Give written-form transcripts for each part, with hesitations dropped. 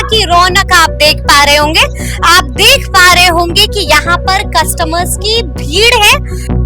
की रौनक आप देख पा रहे होंगे। आप देख पा रहे होंगे कि यहाँ पर कस्टमर्स की भीड़ है।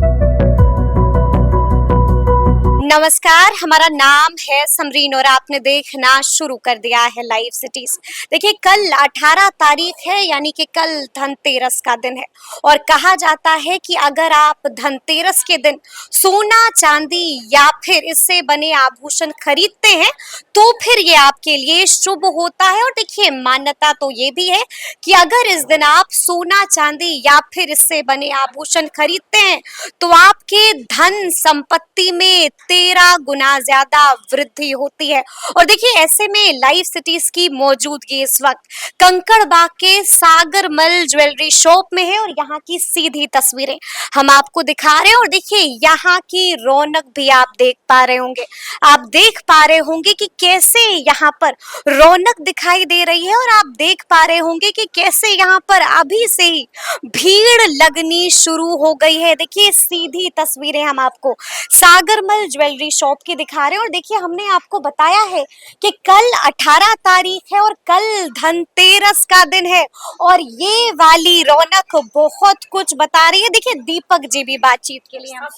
नमस्कार, हमारा नाम है समरीन और आपने देखना शुरू कर दिया है लाइव सिटीज। देखिए, कल 18 तारीख है, यानी कि कल धनतेरस का दिन है और कहा जाता है कि अगर आप धनतेरस के दिन सोना चांदी या फिर इससे बने आभूषण खरीदते हैं तो फिर ये आपके लिए शुभ होता है। और देखिए, मान्यता तो ये भी है कि अगर इस दिन आप सोना चांदी या फिर इससे बने आभूषण खरीदते हैं तो आपके धन संपत्ति में 13 गुना ज्यादा वृद्धि होती है। और देखिए, ऐसे में लाइव सिटीज की मौजूदगी इस वक्त कंकड़बाग के सागरमल ज्वेलरी शॉप में है और यहाँ की सीधी तस्वीरें हम आपको दिखा रहे हैं। और देखिए, यहाँ की रौनक भी आप देख पा रहे होंगे। आप देख पा रहे होंगे कि कैसे यहाँ पर रौनक दिखाई दे रही है और आप देख पा रहे होंगे कि कैसे यहाँ पर अभी से ही भीड़ लगनी शुरू हो गई है। देखिए, सीधी तस्वीरें हम आपको सागरमल ज्वेलरी शॉप की दिखा रहे हैं। और देखिए, हमने आपको बताया है कि कल 18 तारीख है और कल धनतेरस का दिन है और ये वाली रौनक बहुत कुछ बता रही है। देखिए, दीपक जी भी बातचीत के लिए हम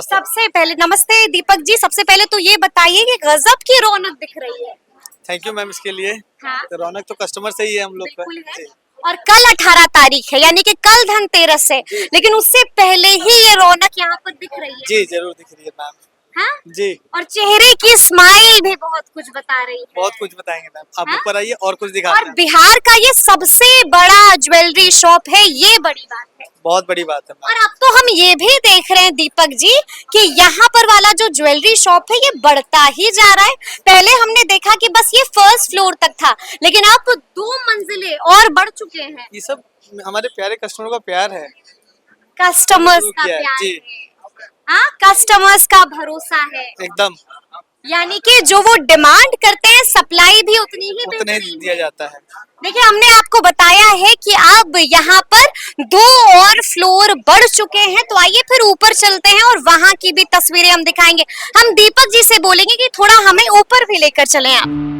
सबसे पहले नमस्ते दीपक जी, सबसे पहले तो ये बताइए कि गजब की रौनक दिख रही है। थैंक यू मैम इसके लिए। हाँ, तो रौनक तो कस्टमर से ही है हम लोग का। है। और कल 18 तारीख है, यानी कि कल धनतेरस है, लेकिन उससे पहले ही ये रौनक यहाँ पर दिख रही है। जी जरूर दिख रही है मैम। हाँ? जी, और चेहरे की स्माइल भी बहुत कुछ बता रही है। बहुत कुछ बताएंगे मैम। आप हाँ? ऊपर आइए और कुछ दिखा। और बिहार का ये सबसे बड़ा ज्वेलरी शॉप है, ये बड़ी बात है। बहुत बड़ी बात है मैम। और अब तो हम ये भी देख रहे हैं दीपक जी कि यहाँ पर वाला जो ज्वेलरी शॉप है ये बढ़ता ही जा रहा है। पहले हमने देखा कि बस ये फर्स्ट फ्लोर तक था, लेकिन अब 2 मंजिलें और बढ़ चुके हैं। ये सब हमारे प्यारे कस्टमर का प्यार है। कस्टमर्स का प्यार जी। है। हाँ, कस्टमर्स का भरोसा है। एकदम यानी कि जो वो डिमांड करते हैं उतनी ही उतना ही बेहतरीन दिया जाता है। देखिए, हमने आपको बताया है कि अब यहाँ पर 2 और फ्लोर बढ़ चुके हैं, तो आइए फिर ऊपर चलते हैं और वहां की भी तस्वीरें हम दिखाएंगे। हम दीपक जी से बोलेंगे कि थोड़ा हमें ऊपर भी लेकर चलें आप।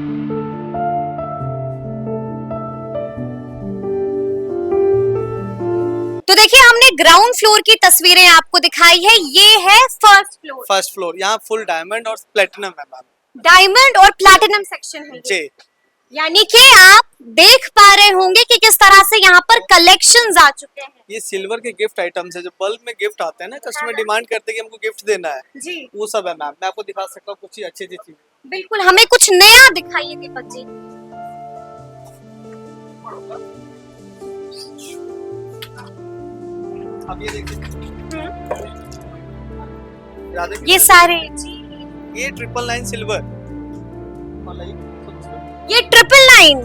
तो देखिए, हमने ग्राउंड फ्लोर की तस्वीरें आपको दिखाई है, ये है फर्स्ट फ्लोर। फर्स्ट फ्लोर यहाँ फुल डायमंड और प्लेटिनम है मैम। डायमंड और प्लैटिनम सेक्शन है ये। जी, यानी कि आप देख पा रहे होंगे कि किस तरह से यहाँ पर कलेक्शंस आ चुके हैं। ये सिल्वर के गिफ्ट आइटम्स है, जो बल्क में गिफ्ट आते हैं ना, कस्टमर डिमांड करते हैं कि हमको गिफ्ट देना है, जी वो सब है मैम। मैं आपको दिखा सकता हूँ कुछ अच्छी अच्छी चीजें। बिल्कुल, हमें कुछ नया दिखाइए दीपक जी। अब ये देखिए राधे ये सारे जी, ये 999 सिल्वर। ये 999।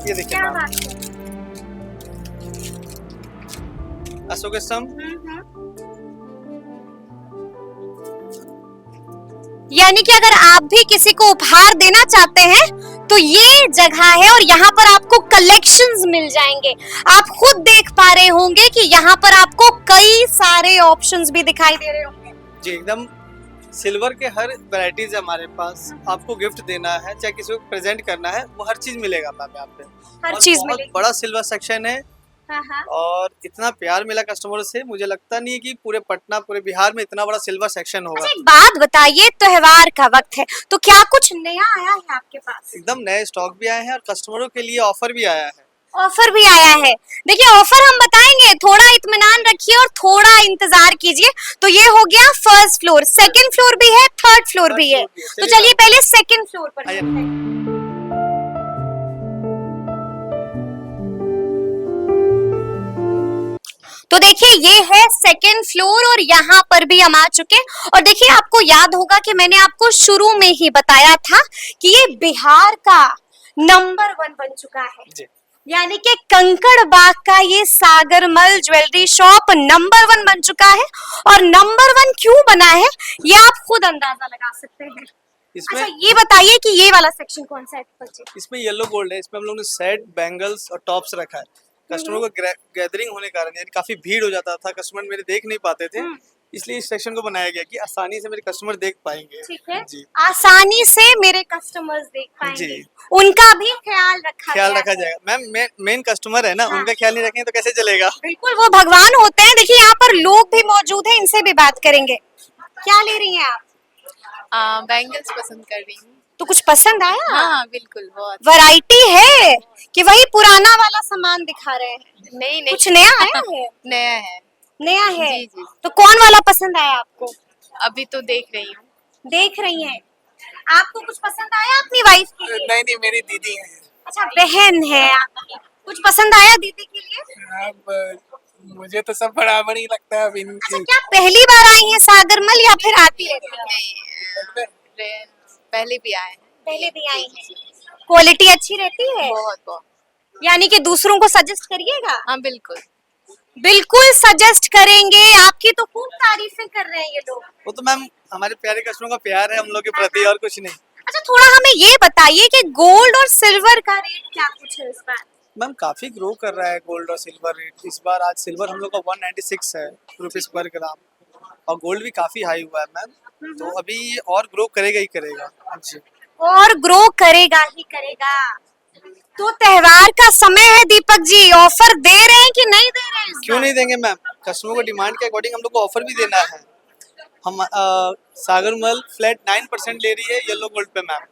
ये देखिए क्या मैम, बात है। अशोक स्तंभ। यानी कि अगर आप भी किसी को उपहार देना चाहते हैं तो ये जगह है और यहाँ पर आपको कलेक्शंस मिल जाएंगे। आप खुद देख पा रहे होंगे कि यहाँ पर आपको कई सारे ऑप्शंस भी दिखाई दे रहे होंगे। जी एकदम सिल्वर के हर वैरायटीज है हमारे पास। आपको गिफ्ट देना है, चाहे किसी को प्रेजेंट करना है, वो हर चीज मिलेगा मैम यहाँ पे। हर और चीज बहुत मिलेगी। बड़ा सिल्वर सेक्शन है हाँ। और इतना प्यार मिला कस्टमर से, मुझे लगता नहीं है कि पूरे पटना पूरे बिहार में इतना बड़ा सिल्वर सेक्शन होगा। अच्छा, एक बात बताइए, त्योहार का वक्त है तो क्या कुछ नया आया है आपके पास? एकदम नए स्टॉक भी आए हैं और कस्टमरों के लिए ऑफर भी आया है। ऑफर भी आया है। देखिए, ऑफर हम बताएंगे, थोड़ा इत्मीनान रखिए और थोड़ा इंतजार कीजिए। तो ये हो गया फर्स्ट फ्लोर, सेकंड फ्लोर भी है, थर्ड फ्लोर भी है। तो चलिए पहले सेकंड फ्लोर पर चलते हैं। तो देखिए, ये है सेकंड फ्लोर और यहाँ पर भी हम आ चुके हैं। और देखिए, आपको याद होगा कि मैंने आपको शुरू में ही बताया था कि ये बिहार का नंबर 1 बन चुका है। जी। यानी कि कंकड़बाग का ये सागरमल ज्वेलरी शॉप नंबर 1 बन चुका है। और नंबर 1 क्यों बना है ये आप खुद अंदाजा लगा सकते हैं। इसमें अच्छा, ये बताइए कि ये वाला सेक्शन कौन सा है? इसमें येलो गोल्ड है। इसमें हम लोग ने सेट, बैंगल्स और टॉप्स रखा है। कस्टमरों को गैदरिंग होने के कारण यानी काफी भीड़ हो जाता था, कस्टमर मेरे देख नहीं पाते थे, इसलिए इस सेक्शन को बनाया गया कि आसानी से मेरे कस्टमर देख पाएंगे। ठीक है, जी आसानी से मेरे कस्टमर्स देख पाएंगे, जी। उनका भी ख्याल रखा ख्याल गया रखा है। जाएगा मैम, मेन कस्टमर है ना, हाँ। उनका ख्याल नहीं रखेंगे तो कैसे चलेगा। बिल्कुल, वो भगवान होते हैं। देखिए यहाँ पर लोग भी मौजूद हैं, इनसे भी बात करेंगे। क्या ले रही हैं आप? बैंगल्स पसंद कर रही हूँ। तो कुछ पसंद आया? हाँ बिल्कुल, बहुत। वैरायटी है कि वही पुराना वाला सामान दिखा रहे हैं? नहीं नहीं, कुछ नया आया है? नया है। नया है? जी जी, तो कौन वाला पसंद आया आपको? अभी तो देख रही हूँ। देख रही हैं। आपको कुछ पसंद आया अपनी वाइफ के लिए? नहीं नहीं, मेरी दीदी है। अच्छा, बहन है आपकी। कुछ पसंद आया दीदी के लिए? अब मुझे तो सब बराबर ही लगता है। अच्छा, क्या पहली बार आई हैं सागरमल या फिर आती रहती हैं? नहीं, पहले भी आए हैं। पहले भी आई हैं। क्वालिटी अच्छी रहती है? बहुत बहुत। यानी कि दूसरों को सजेस्ट करिएगा? हाँ बिल्कुल। बिल्कुल सजेस्ट करेंगे। आपकी तो खूब तारीफें कर रहे हैं ये लोग। वो तो मैम हमारे प्यारे कस्टमर का प्यार है हम लोग के प्रति, और कुछ नहीं। अच्छा, थोड़ा हमें ये बताइए कि गोल्ड और सिल्वर का रेट क्या कुछ है इस बार? मैम काफी ग्रो कर रहा है गोल्ड और सिल्वर रेट इस बार। आज सिल्वर हम लोग का 196 है रुपीज पर ग्राम, और गोल्ड भी काफी हाई हुआ है मैम। तो अभी ये और ग्रो करेगा ही करेगा जी। और ग्रो करेगा ही करेगा। तो त्योहार का समय है दीपक जी, ऑफर दे रहे हैं कि नहीं दे रहे हैं इस क्यों बार? नहीं देंगे मैम, कस्टमर को डिमांड के अकॉर्डिंग हम लोग को ऑफर भी देना है। हम सागरमल फ्लैट 9% ले रही है येलो गोल्ड पे मैम।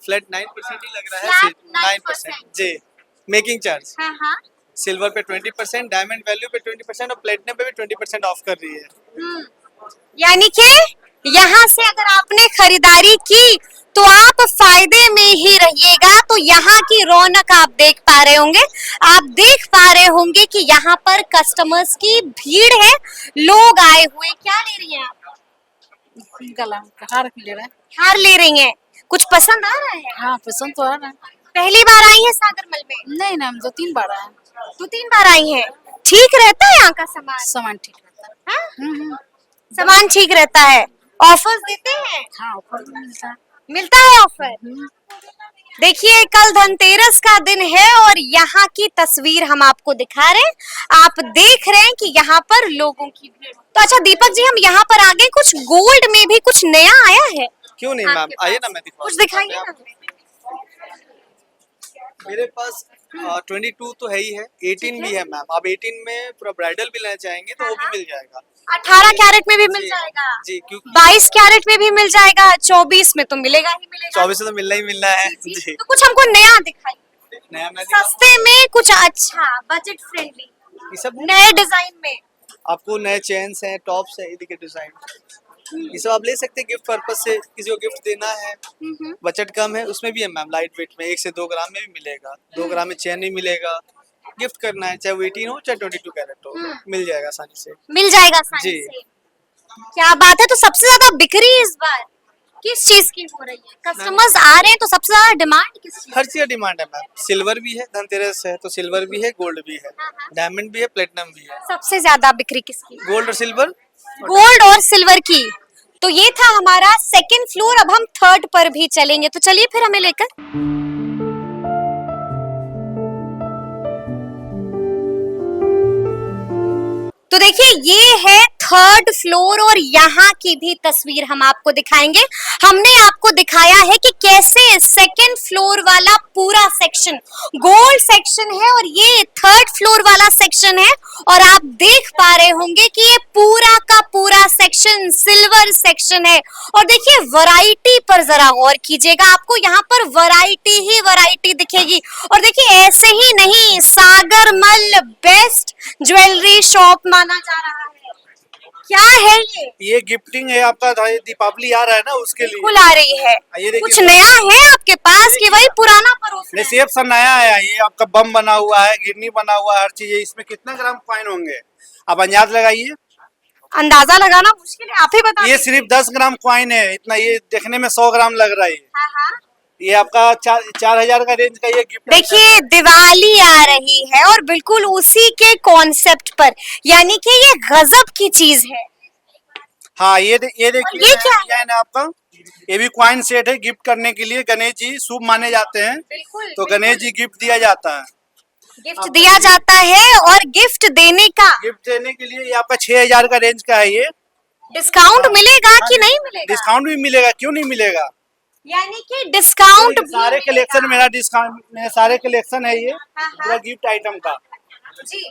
फ्लैट 9% ही लग रहा है। Flat 9% जी, मेकिंग चार्ज। हाँ हाँ। सिल्वर पे 20%, डायमंड वैल्यू पे 20% और प्लेटिनम पे भी 20% ऑफ कर रही है। यानी कि यहाँ से अगर आपने खरीदारी की तो आप फायदे में ही रहिएगा। तो यहाँ की रौनक आप देख पा रहे होंगे, आप देख पा रहे होंगे कि यहाँ पर कस्टमर्स की भीड़ है, लोग आए हुए। क्या ले रही हैं आप? गला हार ले रहा है। हार ले रही हैं। कुछ पसंद आ रहा है? हाँ पसंद तो आ रहा है। पहली बार आई है सागरमल में? नहीं ना, हम 2-3 बार आए। 2-3 बार आई हैं। ठीक रहता है यहाँ का सामान? सामान ठीक रहता है। हाँ? सामान ठीक रहता है। ऑफर्स देते हैं? हाँ ऑफर भी मिलता है। मिलता है ऑफर? देखिए, कल धनतेरस का दिन है और यहाँ की तस्वीर हम आपको दिखा रहे हैं। आप देख रहे हैं कि यहाँ पर लोगों की भीड़। तो अच्छा दीपक जी, हम यहाँ पर आगे कुछ गोल्ड में भी कुछ नया आया है? क्यों नहीं मैम, आपके आइए पास? ना, मैं दिखाऊं। कुछ दिखाइए ना हमें। मेरे पास 22 तो है ही है, 18 भी है मैम। आप 18 में पूरा ब्राइडल भी लेना चाहेंगे तो वो भी मिल जाएगा। 18 कैरेट में भी मिल जी, जाएगा? जी, क्योंकि 22 कैरेट में भी मिल जाएगा? 24 में तो मिलेगा ही मिलेगा। 24 से तो मिलना ही मिलना है जी। जी। तो कुछ हमको नया दिखाइए, नया मैं दिखाऊं? सस्ते में कुछ अच्छा, बजट फ्रेंडली, ये सब नए डिजाइन में। आपको नए चेन्स हैं, टॉप्स है, ये देखिए डिजाइन। ये सब आप ले सकते हैं गिफ्ट पर्पस से, किसी को गिफ्ट देना है, बजट कम है, उसमें भी है मैम। लाइट वेट में 1 से 2 ग्राम में भी मिलेगा। 2 ग्राम में चेन भी मिलेगा। गिफ्ट करना है, चाहे वो 18 हो चाहे 22 कैरेट हो, मिल जाएगा आसानी से। मिल जाएगा आसानी जी। से। क्या बात है। तो सबसे ज्यादा बिक्री इस बार किस चीज की हो रही है? कस्टमर्स आ रहे हैं तो सबसे ज्यादा डिमांड किस चीज? हर चीज का डिमांड है मैम। सिल्वर भी है, धनतेरस है तो सिल्वर भी है, गोल्ड भी है, डायमंड भी है, प्लेटिनम भी है। सबसे ज्यादा बिक्री किसकी? गोल्ड और सिल्वर। गोल्ड और सिल्वर की। तो ये था हमारा सेकंड फ्लोर। अब हम थर्ड पर भी चलेंगे, तो चलिए फिर हमें लेकर। तो देखिए, ये है थर्ड फ्लोर और यहाँ की भी तस्वीर हम आपको दिखाएंगे। हमने आपको दिखाया है कि कैसे सेकंड फ्लोर वाला पूरा सेक्शन गोल्ड सेक्शन है और ये थर्ड फ्लोर वाला सेक्शन है, और आप देख पा रहे होंगे कि ये पूरा का पूरा सेक्शन सिल्वर सेक्शन है। और देखिए, वैरायटी पर जरा गौर कीजिएगा, आपको यहाँ पर वैरायटी ही वैरायटी दिखेगी। और देखिए, ऐसे ही नहीं, सागरमल बेस्ट ज्वेलरी शॉप माना जा रहा है। क्या है ये गिफ्टिंग है आपका, दीपावली आ रहा है ना उसके लिए। बिल्कुल आ रही है। ये देखिए, कुछ नया है आपके पास कि वही पुराना परोस रहे हैं? रिसेप्शन नया आया, ये आपका बम बना हुआ है, गिरनी बना हुआ है, हर चीज है। इसमें कितने ग्राम कॉइन होंगे आप अंदाज लगाइए। अंदाजा लगाना मुश्किल है, आप ही बता ये दीजिए। सिर्फ 10 ग्राम कॉइन है, इतना। ये देखने में 100 ग्राम लग रहा है। हाँ हाँ। ये आपका 4,000 का रेंज का ये गिफ्ट। देखिए, दिवाली आ रही है और बिल्कुल उसी के कॉन्सेप्ट पर, यानी कि ये गजब की चीज है। हाँ ये देखिए, ये क्या है? डिजाइन है आपका। ये भी कॉइन सेट है गिफ्ट करने के लिए। गणेश जी शुभ माने जाते हैं, बिल्कुल। तो गणेश जी गिफ्ट दिया जाता है। गिफ्ट दिया जाता है और गिफ्ट देने का गिफ्ट देने के लिए ये आपका 6,000 का रेंज का है ये। डिस्काउंट मिलेगा कि नहीं मिलेगा? डिस्काउंट भी मिलेगा, क्यों नहीं मिलेगा। यानी कि डिस्काउंट भी सारे मिलेगा। कलेक्शन मेरा डिस्काउंट, मेरे सारे कलेक्शन है ये हाँ। पूरा गिफ्ट आइटम का। जी,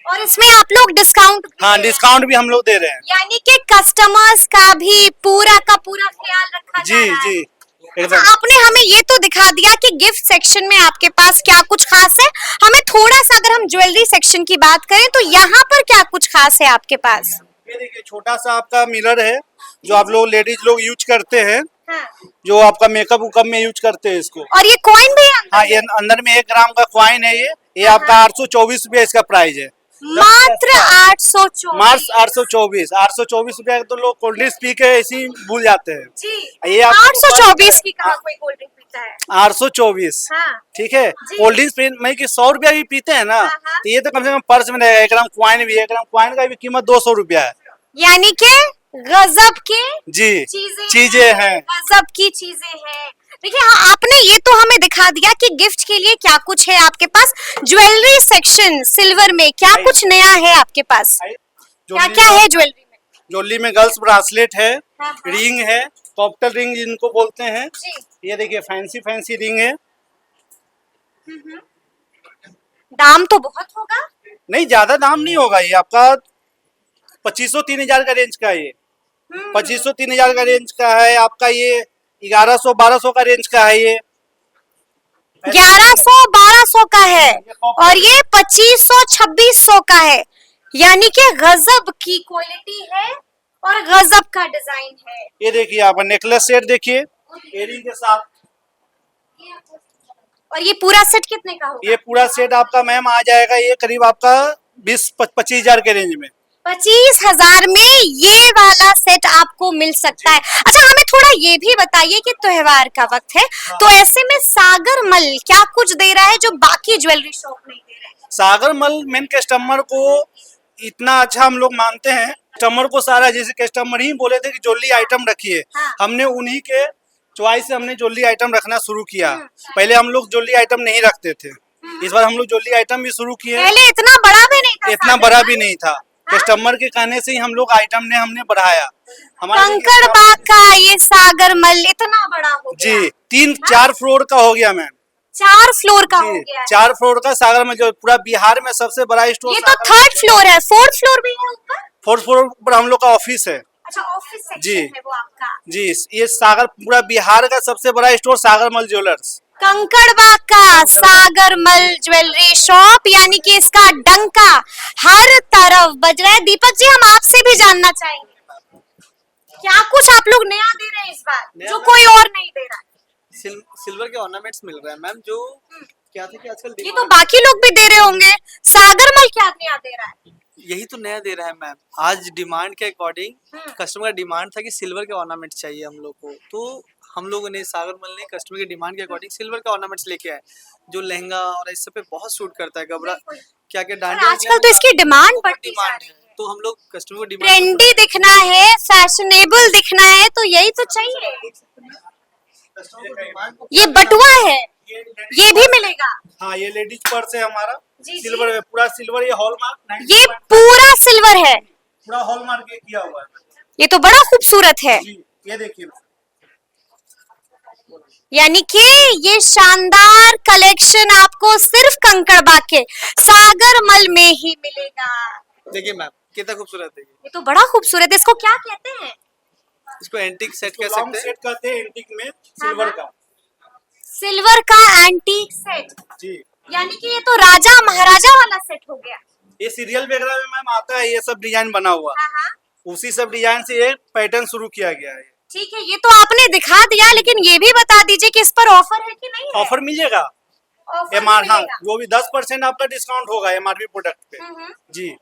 और इसमें आप लोग डिस्काउंट भी हाँ, दे रहे हैं। डिस्काउंट भी हम लोग दे रहे हैं। यानी कि कस्टमर्स का भी पूरा का पूरा ख्याल रखा जा जी रहा है। जी अच्छा, एकदम। आपने हमें ये तो दिखा दिया कि गिफ्ट सेक्शन में आपके पास क्या कुछ खास है। हमें थोड़ा सा अगर हम ज्वेलरी सेक्शन की बात करें तो यहाँ पर क्या कुछ खास है आपके पास? ये देखिए छोटा सा आपका मिरर है जो आप लोग लेडीज लोग यूज करते हैं, हाँ। जो आपका मेकअप उकअप में यूज करते हैं इसको। और ये कॉइन भी है अंदर? हाँ, ये अंदर में 1 ग्राम का कॉइन है ये आपका 824 रुपया इसका प्राइस है। मात्र 824। मार्च 824 रुपया तो लोग कोल्ड ड्रिंक्स पी के ऐसे ही भूल जाते हैं। जी, ये आपको 824 की कहा कोई कोल्ड ड्रिंक पीता है? 824 हाँ। ठीक है। जी। कोल्ड ड्रिंक्स में कि 100 रुपया भी पीते हैं ना, हाँ, हाँ। तो ये तो कम से कम पर्स में रहेगा। 1 ग्राम कॉइन भी है, 1 ग्राम कॉइन का भी कीमत 200 रुपया है। यानी कि गजब के जी चीजें हैं। गजब की चीजें हैं। देखिए, हाँ, आपने ये तो हमें दिखा दिया कि गिफ्ट के लिए क्या कुछ है आपके पास। ज्वेलरी सेक्शन सिल्वर में क्या कुछ नया है आपके पास? क्या क्या है ज्वेलरी में? ज्वेलरी में गर्ल्स ब्रासलेट है, हाँ, हाँ। रिंग है, कॉकटेल रिंग जिनको बोलते हैं। जी। ये देखिए फैंसी रिंग है। दाम तो बहुत होगा। नहीं, ज्यादा दाम नहीं होगा, ये आपका 2500-3000 का रेंज का है ये। 2500-3000 का रेंज का है आपका ये। 1100-1200 का रेंज का है ये। 1100-1200 का है और ये 2500-2600 का है। यानी कि गजब की क्वालिटी है और गजब का डिजाइन है। ये देखिए आप नेकलेस सेट देखिए इयरिंग के साथ। और ये पूरा सेट कितने का होगा? ये पूरा सेट आपका मैम आ जाएगा ये करीब आपका 20-25 के रेंज में। 25,000 में ये वाला सेट आपको मिल सकता है। अच्छा, हमें थोड़ा ये भी बताइए कि त्योहार का वक्त है, तो ऐसे में सागर मल क्या कुछ दे रहा है जो बाकी ज्वेलरी शॉप नहीं दे रहे हैं? सागर मल मेन कस्टमर को इतना अच्छा हम लोग मानते हैं। कस्टमर को सारा, जैसे कस्टमर ही बोले थे कि ज्वेलरी आइटम रखिए, हाँ। हमने उन्हीं के चॉइस से हमने ज्वेलरी आइटम रखना शुरू किया। पहले हम लोग ज्वेलरी आइटम नहीं रखते थे, इस बार हम लोग ज्वेलरी आइटम भी शुरू किए। पहले इतना बड़ा भी नहीं था। इतना सागर बड़ा मल। भी नहीं था, कस्टमर के कहने से ही हम लोग आइटम ने हमने बढ़ाया। हमारे कंकड़ बाग का ये सागर मल इतना बड़ा हो गया। जी 3-4 फ्लोर का हो गया मैम। 4 फ्लोर का हो जी गया है। 4 फ्लोर का सागर में, जो पूरा बिहार में सबसे बड़ा स्टोर। ये तो 3rd फ्लोर है, 4th फ्लोर भी है ऊपर? 4th फ्लोर पर हम लोग का ऑफिस है। अच्छा, ऑफिस जी। सेक्शन है वो आपका। जी, ये सागर पूरा बिहार का सबसे बड़ा स्टोर सागर मल ज्वेलर्स। कंकड़बाग का सागर मल ज्वेलरी शॉप, यानी कि इसका डंका हर तरफ बज रहा है। दीपक जी, हम आपसे भी जानना चाहेंगे क्या कुछ आप लोग नया दे रहे हैं इस बार नया जो मैम? कोई और नहीं दे रहा है? सिल्वर के ऑर्नामेंट्स मिल रहे हैं मैम, जो क्या था कि आजकल ये तो बाकी लोग भी दे रहे होंगे, सागर मल क्या नया दे रहा है? यही तो नया दे रहा है मैम। आज डिमांड के अकॉर्डिंग कस्टमर का डिमांड था कि सिल्वर के ऑर्नामेंट चाहिए हम लोग को, तो हम लोगों ने सागर मल ने कस्टमर की डिमांड के अकॉर्डिंग सिल्वर के ऑर्नामेंट्स लेके आए, जो लहंगा और इस सब पे बहुत सूट करता है। घबरा क्या क्या और डांडिया आजकल तो इसकी डिमांड बढ़ती जा डिमांड रही है, है। तो हम लोग कस्टमर को डिमांड ट्रेंडी दिखना है, फैशनेबल दिखना है, तो यही तो चाहिए। ये बटुआ है, ये भी मिलेगा? हाँ, ये लेडीज पर्स है हमारा। जी, सिल्वर में, पूरा सिल्वर, ये हॉलमार्क ये पूरा सिल्वर है। पूरा हॉलमार्क ये किया हुआ है। ये तो बड़ा खूबसूरत है। जी, ये देखिए यानी कि ये शानदार कलेक्शन आपको सिर्फ कंकड़बाग के सागर मल में ही मिलेगा। देखिए मैम कितना खूबसूरत है ये तो बड़ा खूबसूरत है। इसको क्या कहते हैं? इसको एंटीक सेट कह लॉन्ग सकते हैं। सेट कहते हैं एंटीक में, सिल्वर का। सिल्वर का एंटीक सेट, जी, यानी कि ये तो राजा महाराजा वाला सेट हो गया। ये सीरियल वगैरह में मैम आता है, ये सब डिजाइन बना हुआ, हाँ हाँ, उसी सब डिजाइन से ये पैटर्न शुरू किया गया है। ठीक है, ये तो आपने दिखा दिया, लेकिन ये भी बता दीजिए कि इस पर ऑफर है कि नहीं है? ऑफर मिलेगा। ऑफर MR, हाँ, मिलेगा। वो भी 10% आपका डिस्काउंट होगा MRP प्रोडक्ट पे। जी,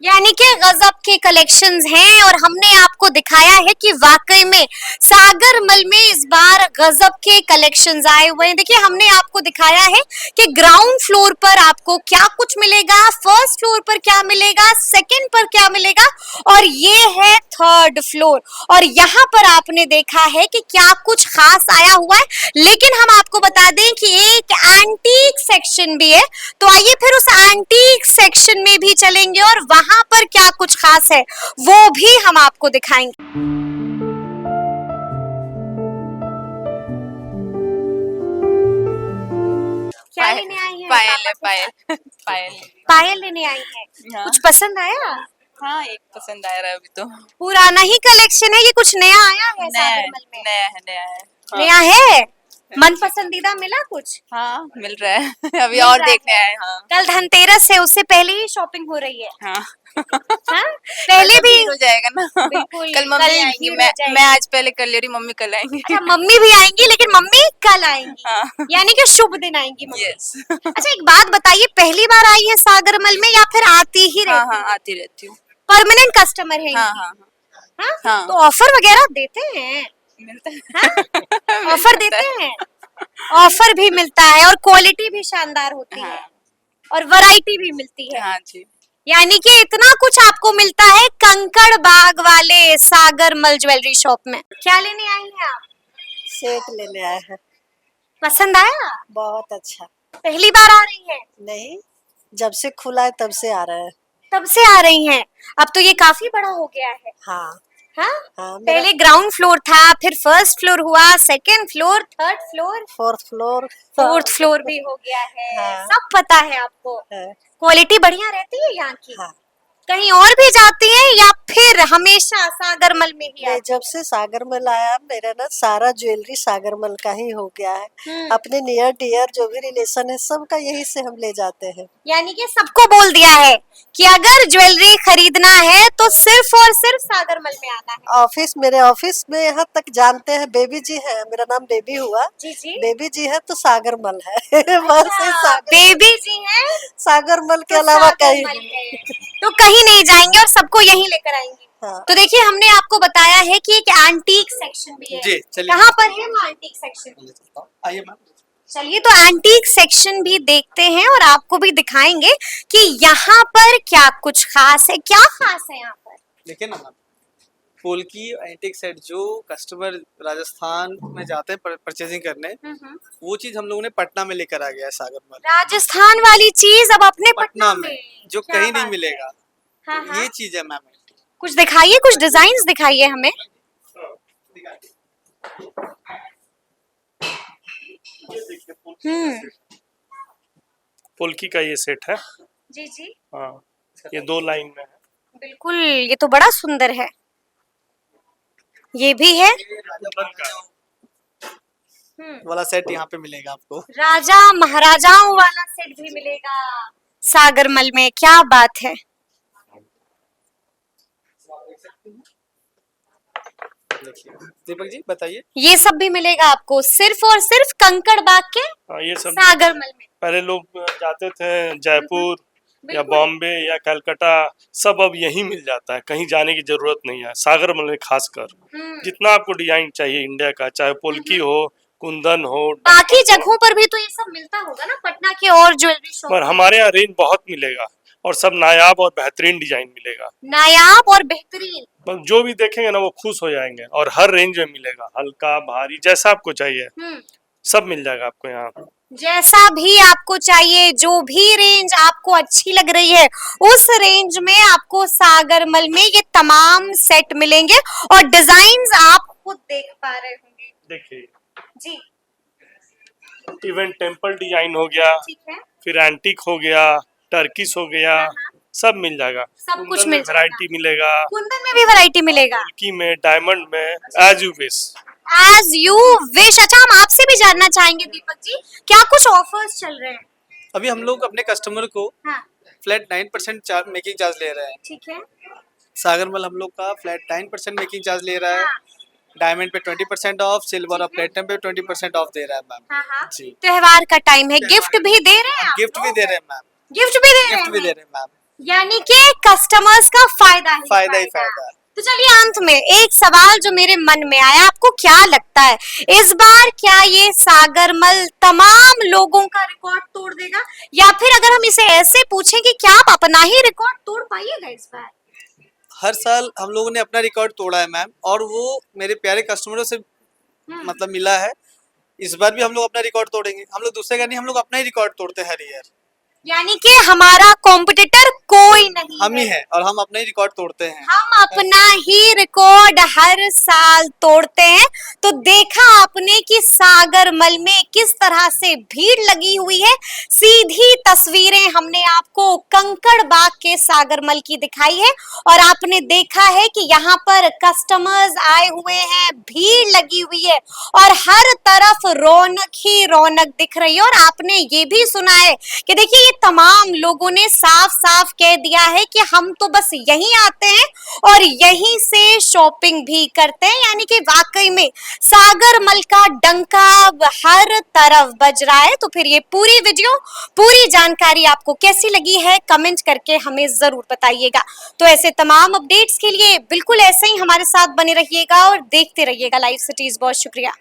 यानी कि गजब के कलेक्शंस हैं और हमने आपको दिखाया है कि वाकई में सागर मल में इस बार गजब के कलेक्शंस आए हुए हैं। देखिए, हमने आपको दिखाया है कि ग्राउंड फ्लोर पर आपको क्या कुछ मिलेगा, फर्स्ट फ्लोर पर क्या मिलेगा, सेकंड पर क्या मिलेगा, और ये है थर्ड फ्लोर और यहाँ पर आपने देखा है कि क्या कुछ खास आया हुआ है, लेकिन हम आपको बता दें कि एक एंटीक सेक्शन भी है। तो आइए फिर उस एंटीक सेक्शन में भी चलेंगे और वहां पर क्या कुछ खास है वो भी हम आपको दिखाएंगे। क्या लेने आई हैं? पायल है, पायल पायल। पायल लेने आई है। हाँ। कुछ पसंद आया? हाँ, एक पसंद आ रहा है अभी तो। पुराना ही कलेक्शन है ये, कुछ नया आया है नया है, सागरमल में? नया है, नया है। नया है। मन पसंदीदा मिला कुछ? हाँ, मिल रहा है अभी मिल और रहा है। देखने आए। हाँ कल धनतेरस है, उससे पहले ही शॉपिंग हो रही है। हाँ हाँ? पहले कल तो भी भीड़ हो जाएगा ना। बिल्कुल, कल मम्मी कल आएंगी, भीड़ हो जाएगी। मैं आज पहले कर ले रही, मम्मी कल आएंगी। अच्छा, मम्मी भी आएंगी लेकिन मम्मी कल आएंगी, हाँ। यानी कि शुभ दिन आएंगी मम्मी। यस। अच्छा, एक बात बताइए, पहली बार आई है सागरमल में या फिर आती ही हाँ रहती हाँ, है? आती रहती हूँ। परमानेंट कस्टमर है हाँ इनकी? हाँ हाँ? हाँ। तो ऑफर वगैरह देते हैं? मिलता है। हाँ? ऑफर देते हैं? ऑफर भी मिलता है और क्वालिटी भी शानदार होती है हाँ और वैरायटी भी मिलती है, हाँ जी। यानी कि इतना कुछ आपको मिलता है कंकड़ बाग वाले सागरमल ज्वेलरी शॉप में। क्या लेने आई हैं आप? सेट लेने आए हैं। पसंद आया? बहुत अच्छा। पहली बार आ रही हैं? नहीं, जब से खुला है तब से आ रहे हैं। तब से आ रही हैं? अब तो ये काफी बड़ा हो गया है। हाँ हाँ? हाँ, पहले ग्राउंड फ्लोर था, फिर फर्स्ट फ्लोर हुआ, second floor, third floor, fourth floor, fourth floor भी हो गया है। हाँ। सब पता है आपको। है। क्वालिटी बढ़िया रहती है यहाँ की? हाँ। कहीं और भी जाती हैं या फिर हमेशा सागरमल में ही नहीं, आती? जब से सागरमल आया मेरा ना सारा ज्वेलरी सागरमल का ही हो गया है। अपने नियर डियर जो भी रिलेशन है सबका यही से हम ले जाते हैं। यानी कि सबको बोल दिया है कि अगर ज्वेलरी खरीदना है तो सिर्फ और सिर्फ सागरमल में आना है। मेरे ऑफिस में यहाँ तक जानते हैं, बेबी जी है, मेरा नाम बेबी हुआ। जी जी। बेबी जी है तो सागरमल है। बस अच्छा, सागर बेबी जी हैं सागरमल के तो अलावा कहीं सागरमल नहीं। है। तो कहीं नहीं जाएंगे और सबको यहीं लेकर आएंगे। हाँ। तो देखिए, हमने आपको बताया है कि एक एंटीक सेक्शन भी है। जी, चलिए। कहाँ पर है वो एंटीक सेक्शन? आइए मैम। चलिए, तो एंटीक सेक्शन भी देखते हैं और आपको भी दिखाएंगे कि यहाँ पर क्या कुछ खास है। क्या खास है यहाँ पर? देखिए ना मैम, फूल की एंटीक सेट जो कस्टमर राजस्थान में जाते हैं परचेजिंग करने, वो चीज हम लोगों ने पटना में लेकर आ गया है सागरमल। राजस्थान वाली चीज अब अपने पटना में, जो क्या कहीं बात नहीं मिलेगा। हाँ, हाँ। ये चीज है मैम। कुछ दिखाइए, कुछ डिजाइन्स दिखाइए हमें। फुल्की का ये सेट है। जी जी। हाँ, ये 2 लाइन में है। बिल्कुल, ये तो बड़ा सुंदर है। ये भी है। कुंदन का वाला सेट यहाँ पे मिलेगा आपको। राजा महाराजाओं वाला सेट भी मिलेगा सागरमल में, क्या बात है। देखिए दीपक जी बताइए। ये सब भी मिलेगा आपको सिर्फ और सिर्फ कंकड़ बाग के हाँ, ये सब सागरमल में। पहले लोग जाते थे जयपुर या बिल्कुल। बॉम्बे या कलकत्ता, सब अब यहीं मिल जाता है, कहीं जाने की जरूरत नहीं है। सागरमल में खासकर जितना आपको डिजाइन चाहिए इंडिया का, चाहे पोल्की हो, कुंदन हो, बाकी जगहों पर भी तो ये सब मिलता होगा ना, पटना के और ज्वेलरी शॉप पर हमारे यहाँ रेंज बहुत मिलेगा और सब नायाब और बेहतरीन डिजाइन मिलेगा। नायाब और बेहतरीन। बस जो भी देखेंगे ना वो खुश हो जाएंगे और हर रेंज में मिलेगा, हल्का भारी जैसा आपको चाहिए सब मिल जाएगा आपको यहाँ। जैसा भी आपको चाहिए, जो भी रेंज आपको अच्छी लग रही है, उस रेंज में आपको सागरमल में ये तमाम सेट मिलेंगे और डिजाइन्स आप खुद देख पा रहे होंगे। देखिए, जी इवन टेम्पल डिजाइन हो गया, ठीक है। फिर एंटीक हो गया, टर्किश हो गया, सब मिल जाएगा। सब कुछ कुंदन मिल में वैरायटी मिलेगा, कुंदन में भी वैरायटी मिलेगा। पोल्की में, डायमंड में, as you wish. As you wish. अच्छा, हम आपसे भी जानना चाहेंगे दीपक जी, क्या कुछ ऑफर्स चल रहे हैं? अभी हम लोग अपने कस्टमर को हाँ, फ्लैट 9% मेकिंग चार्ज ले रहे हैं। ठीक है। सागरमल हम लोग का फ्लैट 9% मेकिंग चार्ज ले रहा है। डायमंड पे 20% ऑफ, सिल्वर और प्लेटिनम पे 20% ऑफ दे रहा है मैम। हाँ हाँ। जी। त्योहार का टाइम है, गिफ्ट भी दे रहे हैं आप? गिफ्ट भी दे रहे हैं मैम। गिफ्ट भी दे रहे गिफ्ट भी दे हैं, रहे हैं मैम। यानी कि कस्टमर्स का फायदा ही फायदा ही फायदा। तो चलिए, अंत में एक सवाल जो मेरे मन में आया, आपको क्या लगता है इस बार क्या ये सागरमल तमाम लोगों का रिकॉर्ड तोड़ देगा, या फिर अगर हम इसे ऐसे पूछें कि क्या आप अपना ही रिकॉर्ड तोड़ पाइएगा इस बार? हर साल हम लोगों ने अपना रिकॉर्ड तोड़ा है मैम, और वो मेरे प्यारे कस्टमरों से मतलब मिला है। इस बार भी हम लोग अपना रिकॉर्ड तोड़ेंगे। हम लोग दूसरे का नहीं, हम लोग अपना ही रिकॉर्ड तोड़ते हैं हर ईयर। यानी कि हमारा कॉम्पिटिटर कोई नहीं हम ही है। हैं और हम अपना ही रिकॉर्ड तोड़ते हैं। हम अपना ही रिकॉर्ड हर साल तोड़ते हैं। तो देखा आपने कि सागरमल में किस तरह से भीड़ लगी हुई है। सीधी तस्वीरें हमने आपको कंकड़बाग के सागरमल की दिखाई है और आपने देखा है कि यहाँ पर कस्टमर्स आए हुए हैं, भीड़ लगी हुई है और हर तरफ रौनक ही रौनक दिख रही है। और आपने ये भी सुना है कि देखिए, ये तमाम लोगों ने साफ साफ कह दिया है कि हम तो बस यहीं आते हैं और यहीं से शॉपिंग भी करते हैं। यानी कि वाकई में सागरमल का डंका हर तरफ बज रहा है। तो फिर ये पूरी वीडियो, पूरी जानकारी आपको कैसी लगी है, कमेंट करके हमें जरूर बताइएगा। तो ऐसे तमाम अपडेट्स के लिए बिल्कुल ऐसे ही हमारे साथ बने रहिएगा और देखते रहिएगा लाइव सिटीज। बहुत शुक्रिया।